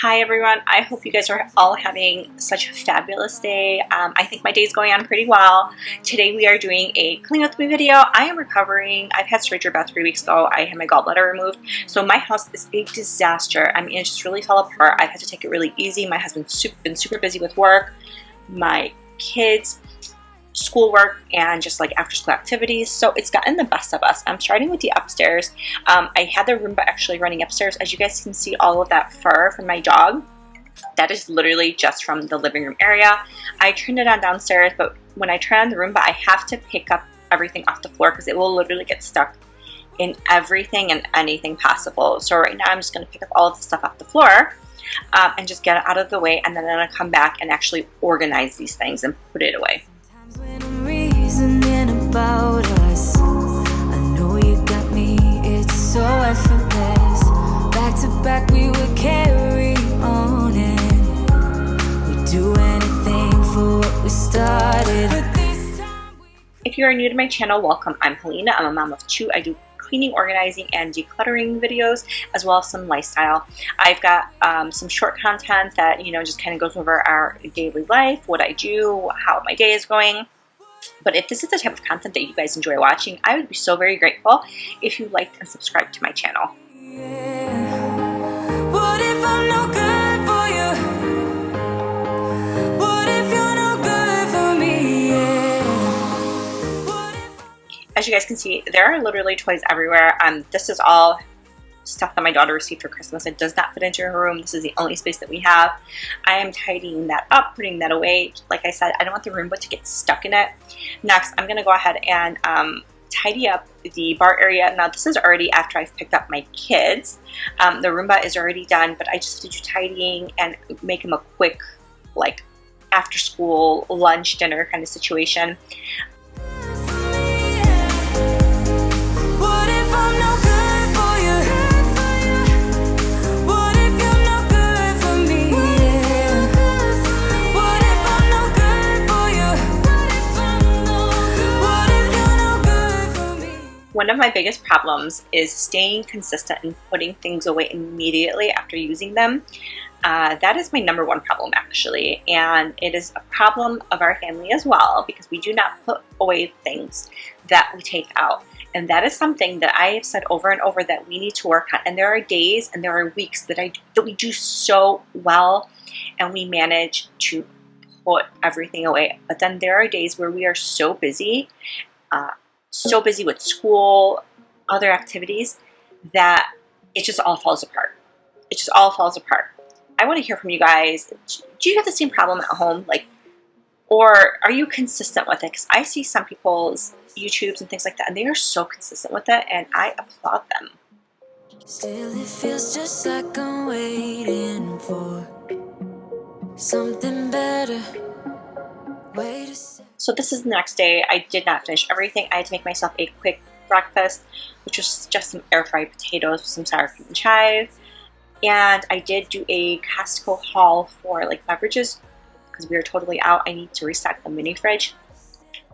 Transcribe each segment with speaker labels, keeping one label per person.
Speaker 1: Hi everyone, I hope you guys are all having such a fabulous day. I think my day is going on pretty well. Today we are doing a clean with me video. I am recovering. I've had surgery about 3 weeks ago. I had my gallbladder removed. So my house is a disaster. I mean, it just really fell apart. I've had to take it really easy. My husband's been super busy with work, my kids, schoolwork, and just like after school activities, so it's gotten the best of us. I'm starting with the upstairs. I had the Roomba actually running upstairs. As you guys can see, all of that fur from my dog, that is literally just from the living room area. I turned it on downstairs, but when I turn on the Roomba, I have to pick up everything off the floor because it will literally get stuck in everything and anything possible. So right now I'm just going to pick up all of the stuff off the floor and just get it out of the way, and then I'm going to come back and actually organize these things and put it away.
Speaker 2: When I'm reasoning about us, I know you got me, it's so effortless. Back to back we would carry on and we'd do anything for what we started.
Speaker 1: If you are new to my channel, welcome. I'm Helena. I'm a mom of 2. I do cleaning, organizing, and decluttering videos, as well as some lifestyle. I've got some short content that, just kind of goes over our daily life, what I do, how my day is going. But if this is the type of content that you guys enjoy watching, I would be so very grateful if you liked and subscribed to my channel.
Speaker 2: Yeah. What if I'm no good for you? What if you're no good for me? Yeah.
Speaker 1: As you guys can see, there are literally toys everywhere. This is all stuff that my daughter received for Christmas. It does not fit into her room. This is the only space that we have. I am tidying that up, putting that away. Like I said, I don't want the Roomba to get stuck in it. Next, I'm going to go ahead and tidy up the bar area. Now, this is already after I've picked up my kids. The Roomba is already done, but I just have to do tidying and make them a quick, like, after school, lunch, dinner kind of situation. One of my biggest problems is staying consistent and putting things away immediately after using them. That is my number one problem, actually, and it is a problem of our family as well, because we do not put away things that we take out. And that is something that I have said over and over that we need to work on. And there are days and there are weeks that we do so well and we manage to put everything away. But then there are days where we are so busy with school, other activities, that it just all falls apart. It just all falls apart. I want to hear from you guys. Do you have the same problem at home? Or are you consistent with it? Because I see some people's YouTubes and things like that, and they are so consistent with it, and I applaud them.
Speaker 2: Still, it feels just like I'm waiting for something better.
Speaker 1: So this is the next day. I did not finish everything. I had to make myself a quick breakfast, which was just some air fried potatoes with some sour cream and chive. And I did do a Costco haul for beverages because we are totally out. I need to restock the mini fridge.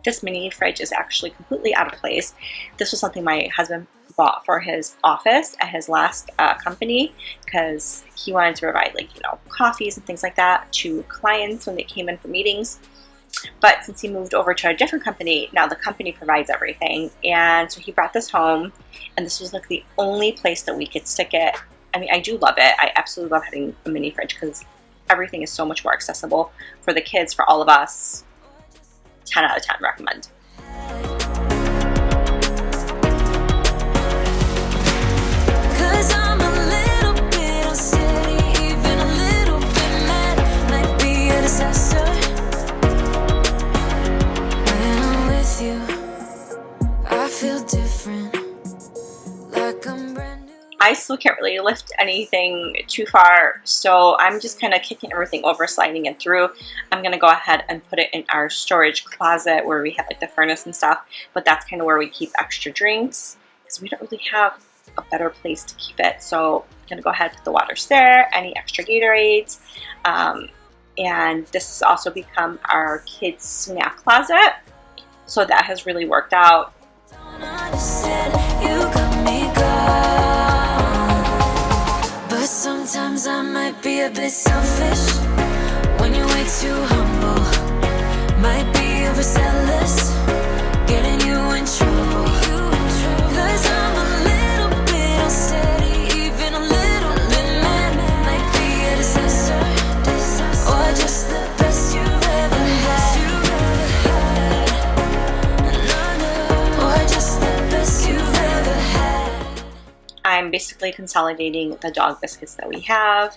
Speaker 1: This mini fridge is actually completely out of place. This was something my husband bought for his office at his last company because he wanted to provide coffees and things like that to clients when they came in for meetings. But since he moved over to a different company, now the company provides everything. And so he brought this home, and this was the only place that we could stick it. I mean, I do love it. I absolutely love having a mini fridge because everything is so much more accessible for the kids, for all of us. 10 out of 10 recommend. I still can't really lift anything too far, so I'm just kind of kicking everything over, sliding it through. I'm going to go ahead and put it in our storage closet where we have the furnace and stuff, but that's kind of where we keep extra drinks because we don't really have a better place to keep it. So I'm going to go ahead and put the waters there, any extra Gatorades, and this has also become our kids' snack closet, so that has really worked out. Sometimes I'm
Speaker 2: I might be a bit selfish when you're way too humble. Might be overzealous, getting you in trouble. 'Cause I'm a little bit unsteady, even a little bit mad. Might be a disaster, or just the best you've ever had. Or just the best you've ever had.
Speaker 1: I'm basically consolidating the dog biscuits that we have.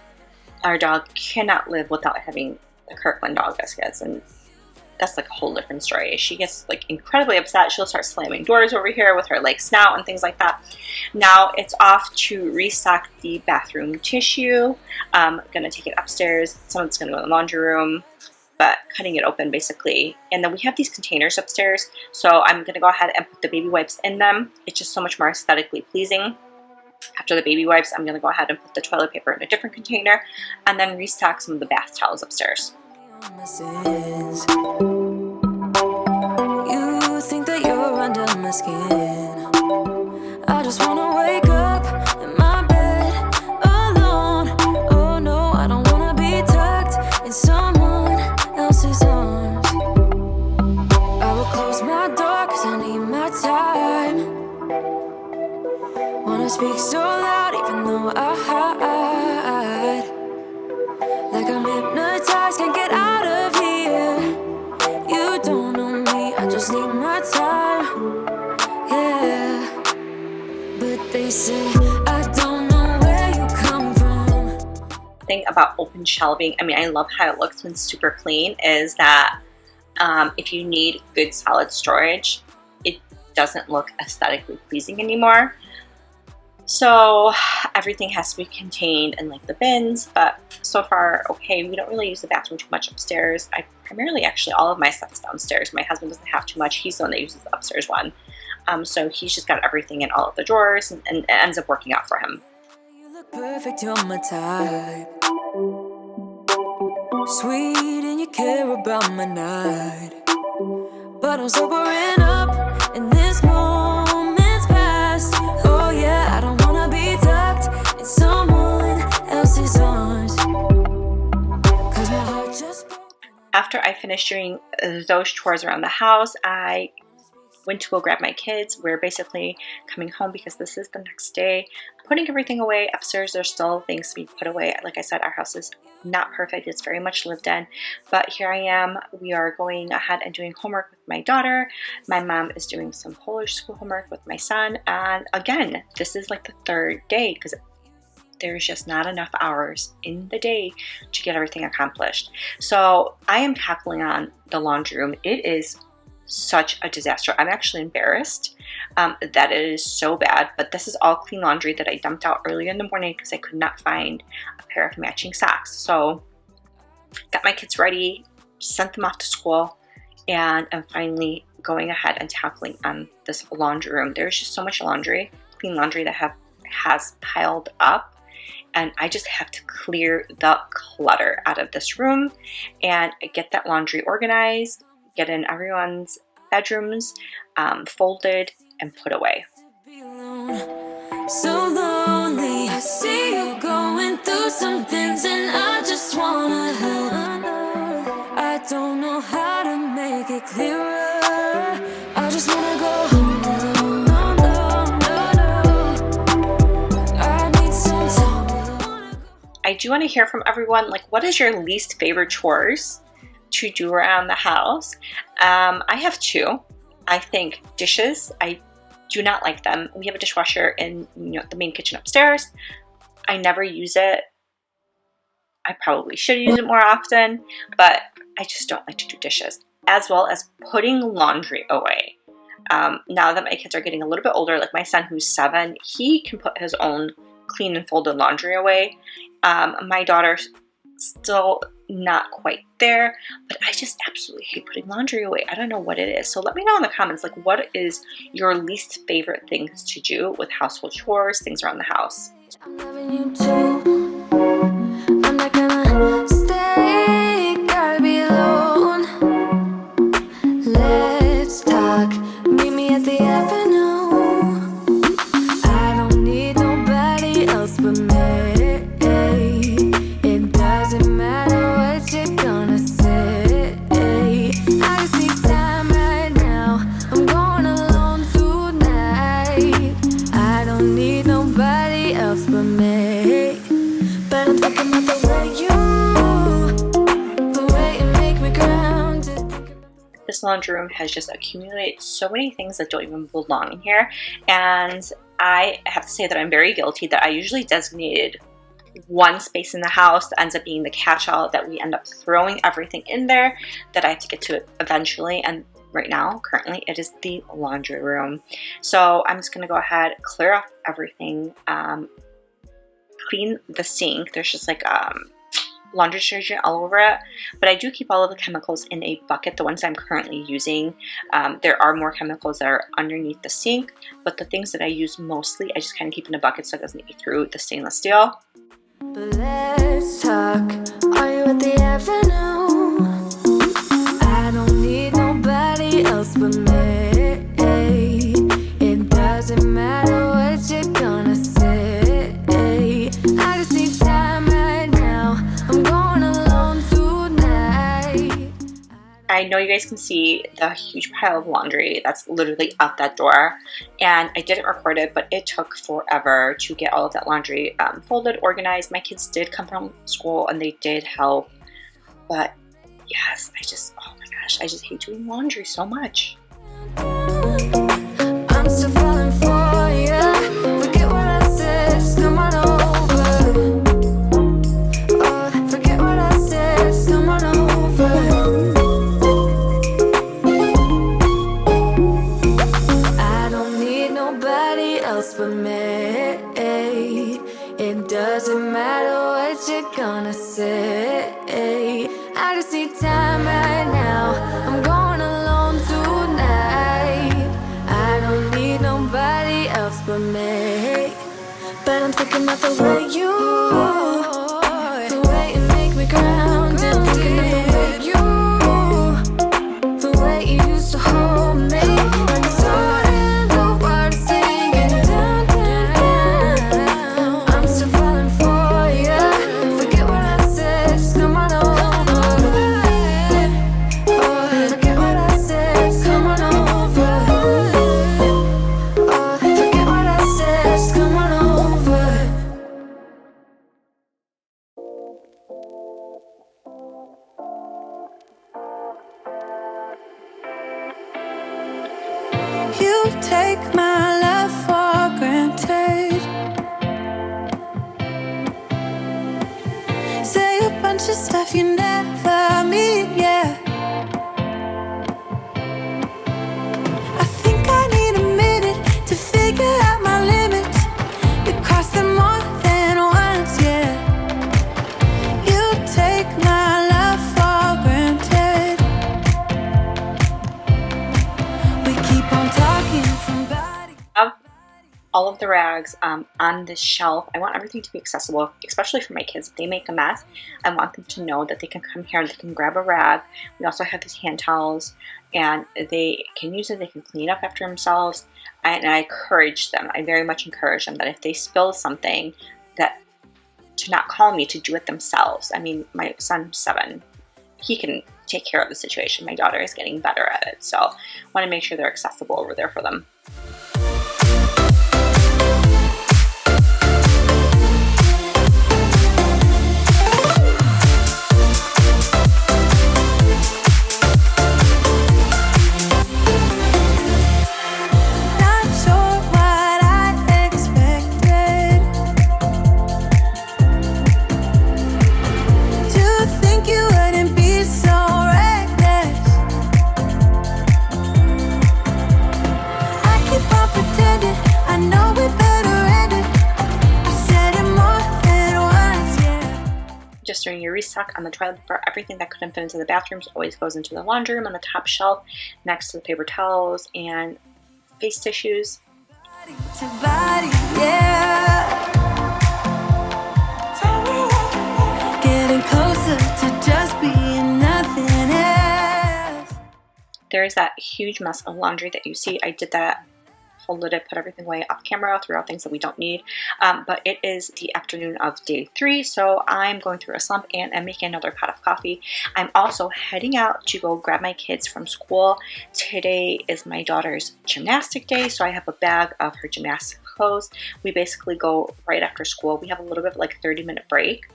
Speaker 1: Our dog cannot live without having the Kirkland dog biscuits, and that's like a whole different story. She gets like incredibly upset. She'll start slamming doors over here with her like snout and things like that. Now it's off to restock the bathroom tissue. I'm gonna take it upstairs. Some of it's gonna go in the laundry room, but cutting it open basically. And then we have these containers upstairs, so I'm gonna go ahead and put the baby wipes in them. It's just so much more aesthetically pleasing. After the baby wipes, I'm gonna go ahead and put the toilet paper in a different container and then restock some of the bath towels upstairs.
Speaker 2: You think that you're under my skin. I just wanna wake up in my bed alone. Oh no, I don't wanna be tucked in someone else's arms. I will close my door 'cause I need my time. Wanna speak so loud even though I hide. Like I'm hypnotized, can't get out of here. You don't know me, I just need my time. Yeah, but they say I don't know where you come from.
Speaker 1: The thing about open shelving, I mean, I love how it looks when super clean, is that if you need good solid storage, it doesn't look aesthetically pleasing anymore. So everything has to be contained in like the bins, but so far okay. We don't really use the bathroom too much upstairs. I primarily, actually, all of my stuff is downstairs. My husband doesn't have too much. He's the one that uses the upstairs one. So he's just got everything in all of the drawers, and it ends up working out for him.
Speaker 2: You look perfect, you're my type. Sweet and you care about my night. But I'm sobering up in this moment's past. Oh yeah, I don't wanna be tucked in someone else's arms. 'Cause my heart just broke.
Speaker 1: After I finished doing those chores around the house, I went to go grab my kids. We're basically coming home because this is the next day. Putting everything away upstairs. There's still things to be put away. Like I said, our house is not perfect. It's very much lived in. But here I am. We are going ahead and doing homework with my daughter. My mom is doing some Polish school homework with my son. And again, this is like the third day because there's just not enough hours in the day to get everything accomplished. So I am tackling on the laundry room. It is such a disaster. I'm actually embarrassed that it is so bad, but this is all clean laundry that I dumped out earlier in the morning because I could not find a pair of matching socks. So got my kids ready, sent them off to school, and I'm finally going ahead and tackling on this laundry room. There's just so much laundry, clean laundry that has piled up, and I just have to clear the clutter out of this room and get that laundry organized, get in everyone's bedrooms, folded, and put away.
Speaker 2: So lonely, I see you going through some things, and I just wanna help. I don't know how to make it clearer. I just wanna go home. No, no, no, no. I need some time.
Speaker 1: I do want to hear from everyone, like, what is your least favorite chores to do around the house? I have two. I think dishes. I do not like them. We have a dishwasher in the main kitchen upstairs. I never use it. I probably should use it more often, but I just don't like to do dishes. As well as putting laundry away. Now that my kids are getting a little bit older, like my son who's 7, he can put his own clean and folded laundry away. My daughter's still not quite there, but I just absolutely hate putting laundry away. I don't know what it is. So let me know in the comments, like, what is your least favorite things to do with household chores, things around the house?
Speaker 2: I'm loving you too. I'm not gonna stay, gotta be alone. Let's talk, meet me at the avenue. I don't need nobody else but me.
Speaker 1: laundry room has just accumulated so many things that don't even belong in here. And I have to say that I'm very guilty that I usually designated one space in the house that ends up being the catch-all, that we end up throwing everything in there that I have to get to eventually. And right now, currently, it is the laundry room. So I'm just going to go ahead, clear off everything, clean the sink. There's just like laundry detergent all over it, but I do keep all of the chemicals in a bucket, the ones I'm currently using. There are more chemicals that are underneath the sink, but the things that I use mostly, I just kind of keep in a bucket so it doesn't get through the stainless steel.
Speaker 2: But let's talk. Are you at the avenue? I don't need nobody else but me. It doesn't matter what you're gonna say. I just need time right now. I'm going alone tonight.
Speaker 1: I know you guys can see the huge pile of laundry that's literally out that door, and I didn't record it, but it took forever to get all of that laundry folded, organized. My kids did come from school and they did help, but yes, oh my gosh, I just hate doing laundry so much.
Speaker 2: I'm still falling for you. Forget what I said, just come on over. Forget what I said, just come on over. But me, it doesn't matter what you're gonna say. I just need time right now. I'm going alone tonight. I don't need nobody else but me. But I'm thinking about the way the way you make me grounded. I'm thinking of the way you used to hold me. And so you take my love for granted. Say a bunch of stuff you never mean, yeah. I think I need a minute to figure out my limits. You cross them more than once, yeah. You take my love for granted. We keep on talking from body.
Speaker 1: All of the rags on this shelf. I want everything to be accessible, especially for my kids. If they make a mess, I want them to know that they can come here and they can grab a rag. We also have these hand towels, and they can use it. They can clean up after themselves. And I encourage them. I very much encourage them that if they spill something, that to not call me, to do it themselves. I mean, my son's 7. He can take care of the situation. My daughter is getting better at it. So I want to make sure they're accessible over there for them. Just during your restock on the toilet paper, everything that couldn't fit into the bathrooms always goes into the laundry room on the top shelf next to the paper towels and face tissues.
Speaker 2: To body, yeah. Getting closer to just being nothing else.
Speaker 1: There is that huge mess of laundry that you see. I did that, folded it, put everything away off camera, threw out things that we don't need. But it is the afternoon of day 3, so I'm going through a slump and I'm making another pot of coffee. I'm also heading out to go grab my kids from school. Today is my daughter's gymnastic day, so I have a bag of her gymnastic clothes. We basically go right after school. We have a little bit of like a 30-minute break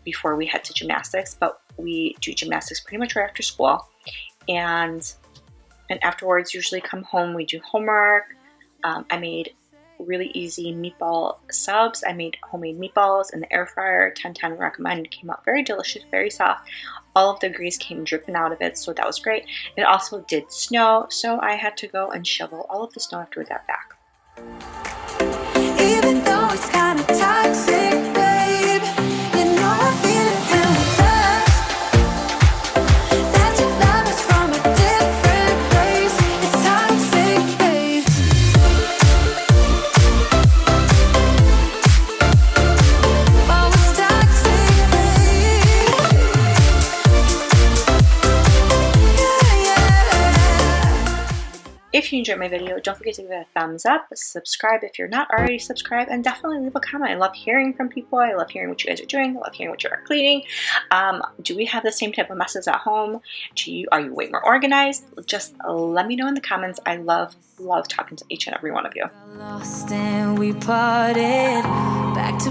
Speaker 1: before we head to gymnastics, but we do gymnastics pretty much right after school. and afterwards usually come home, we do homework. I made really easy meatball subs. I made homemade meatballs in the air fryer. 10/10 recommend. Came out very delicious, very soft. All of the grease came dripping out of it, so that was great. It also did snow, so I had to go and shovel all of the snow after we got back.
Speaker 2: Even though it's kind of toxic, babe, you know I feel it when we touch. That your love is from a different place. It's toxic, babe. Oh, it's toxic, babe. Yeah, yeah.
Speaker 1: If you enjoyed my video, don't forget to give it a thumbs up, subscribe if you're not already subscribed, and definitely leave a comment. I love hearing from people. I love hearing what you guys are doing. I love hearing what you're cleaning. Do we have the same type of messes at home? Are you way more organized? Just let me know in the comments. I love talking to each and every one of you.
Speaker 2: Lost and we parted back to